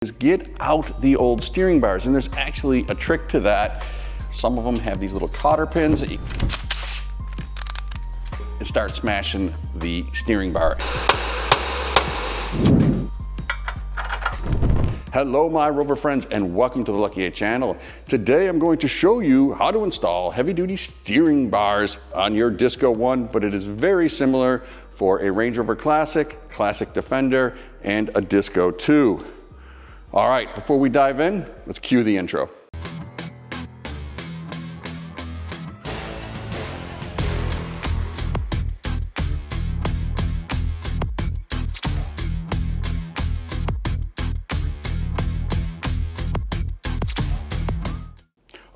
Is get out the old steering bars, and there's actually a trick to that. Some of them have these little cotter pins that you start smashing the steering bar. Hello my Rover friends, and welcome to the Lucky 8 channel. Today I'm going to show you how to install heavy duty steering bars on your Disco 1, but it is very similar for a Range Rover Classic, Classic Defender, and a Disco 2. All right, before we dive in, let's cue the intro.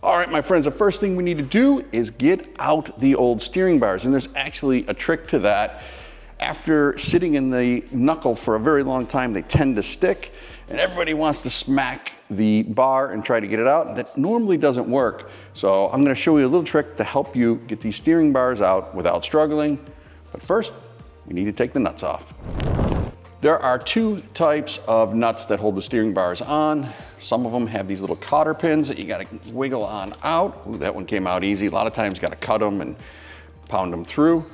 All right, my friends, the first thing we need to do is get out the old steering bars, and there's actually a trick to that. After sitting in the knuckle for a very long time, they tend to stick, and everybody wants to smack the bar and try to get it out, and that normally doesn't work. So I'm gonna show you a little trick to help you get these steering bars out without struggling. But first, we need to take the nuts off. There are two types of nuts that hold the steering bars on. Some of them have these little cotter pins that you gotta wiggle on out. Ooh, that one came out easy. A lot of times you gotta cut them and pound them through.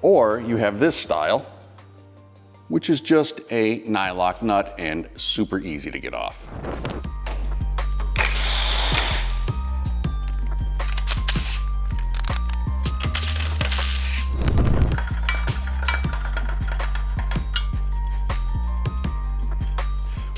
Or you have this style, which is just a nylock nut and super easy to get off.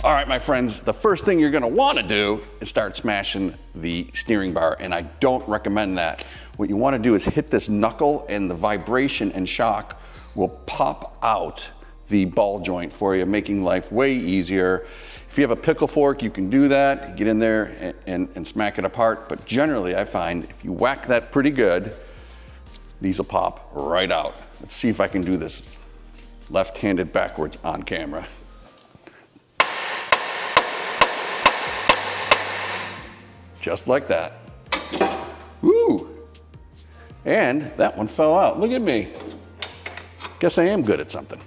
All right, my friends, the first thing you're gonna wanna do is start smashing the steering bar, and I don't recommend that. What you wanna do is hit this knuckle, and the vibration and shock will pop out the ball joint for you, making life way easier. If you have a pickle fork, you can do that. Get in there and smack it apart, but generally I find if you whack that pretty good, these will pop right out. Let's see if I can do this left-handed backwards on camera. Just like that. Woo! And that one fell out. Look at me. Guess I am good at something.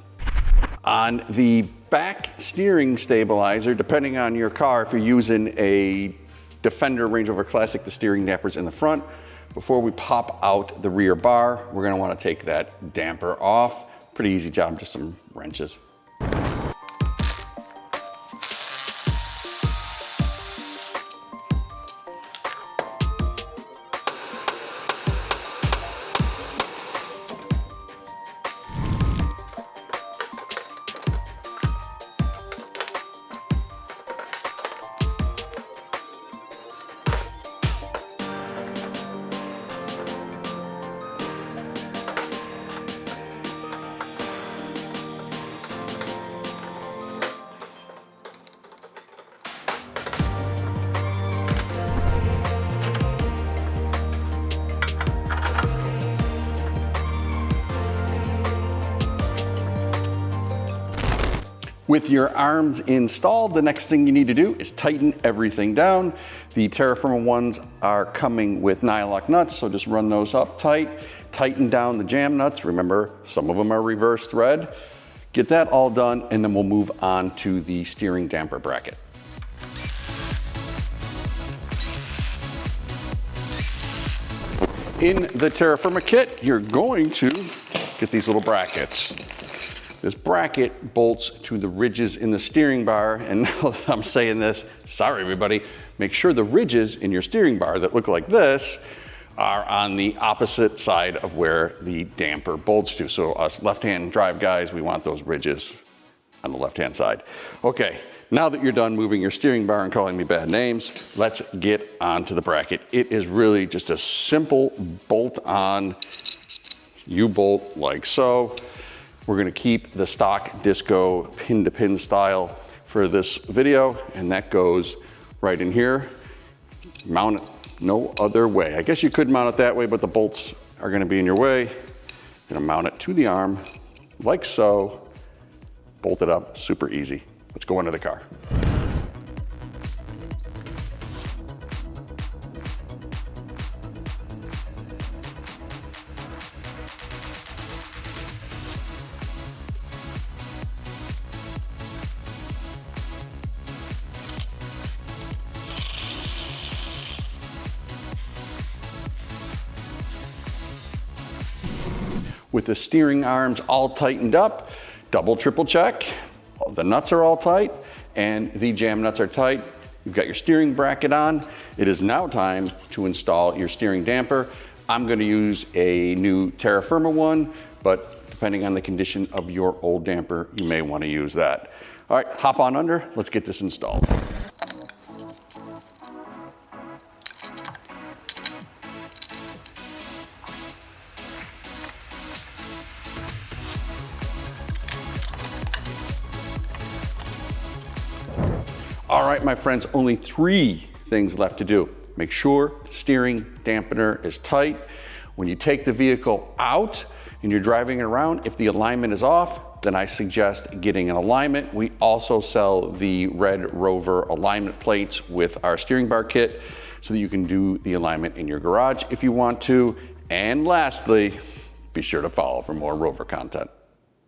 On the back steering stabilizer, depending on your car, if you're using a Defender, Range Rover Classic, the steering damper's in the front. Before we pop out the rear bar, we're gonna wanna take that damper off. Pretty easy job, just some wrenches. With your arms installed, the next thing you need to do is tighten everything down. The Terrafirma ones are coming with nylock nuts, so just run those up tight. Tighten down the jam nuts. Remember, some of them are reverse thread. Get that all done, and then we'll move on to the steering damper bracket. In the Terrafirma kit, you're going to get these little brackets. This bracket bolts to the ridges in the steering bar, and now that I'm saying this, sorry everybody, make sure the ridges in your steering bar that look like this are on the opposite side of where the damper bolts to. So us left-hand drive guys, we want those ridges on the left-hand side. Okay, now that you're done moving your steering bar and calling me bad names, let's get onto the bracket. It is really just a simple bolt on. You bolt like so. We're gonna keep the stock Disco pin-to-pin style for this video, and that goes right in here. Mount it no other way. I guess you could mount it that way, but the bolts are gonna be in your way. Gonna mount it to the arm, like so. Bolt it up, super easy. Let's go into the car. with the steering arms all tightened up, double, triple check. The nuts are all tight and the jam nuts are tight. You've got your steering bracket on. It is now time to install your steering damper. I'm gonna use a new Terrafirma one, but depending on the condition of your old damper, you may wanna use that. All right, hop on under, let's get this installed. All right, my friends, only 3 things left to do. Make sure the steering dampener is tight. When you take the vehicle out and you're driving it around, if the alignment is off, then I suggest getting an alignment. We also sell the Land Rover alignment plates with our steering bar kit so that you can do the alignment in your garage if you want to. And lastly, be sure to follow for more Rover content.